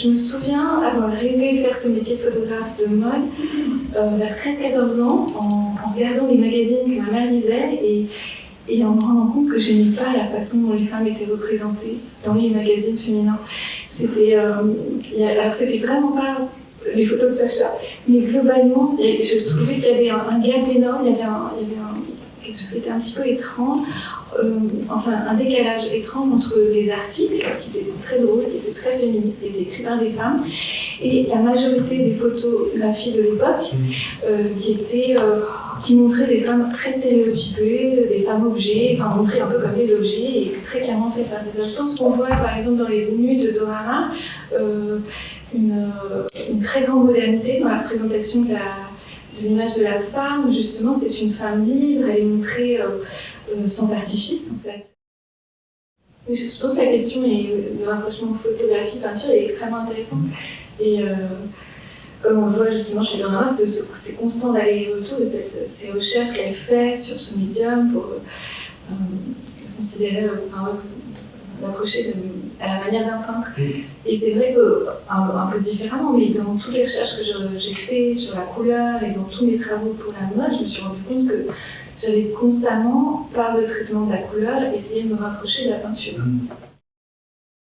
je me souviens avoir rêvé faire ce métier de photographe de mode vers 13-14 ans en regardant les magazines que ma mère lisait et en me rendant compte que je n'aimais pas la façon dont les femmes étaient représentées dans les magazines féminins. C'était vraiment pas les photos de Sacha, mais globalement, je trouvais qu'il y avait un gap énorme, il y avait quelque chose qui était un petit peu étrange, un décalage étrange entre les articles, qui étaient très drôles, qui étaient très féministes, qui étaient écrits par des femmes, et la majorité des photographies de l'époque, qui montraient des femmes très stéréotypées, des femmes objets, montrées un peu comme des objets, et très clairement faites par des hommes. Je pense qu'on voit, par exemple, dans les nudes de Dora Maar, une très grande modernité dans la présentation de l'image de la femme, où justement c'est une femme libre, elle est montrée sans artifice en fait. Mais je pense que la question de rapprochement photographie-peinture est extrêmement intéressante. Et comme on le voit justement chez Dora Maar, c'est constant d'aller-retour et ces recherches qu'elle fait sur ce médium pour considérer, l'approcher à la manière d'un peintre. Et c'est vrai que, un peu différemment, mais dans toutes les recherches que j'ai faites sur la couleur et dans tous mes travaux pour la mode, je me suis rendu compte que j'avais constamment, par le traitement de la couleur, essayé de me rapprocher de la peinture.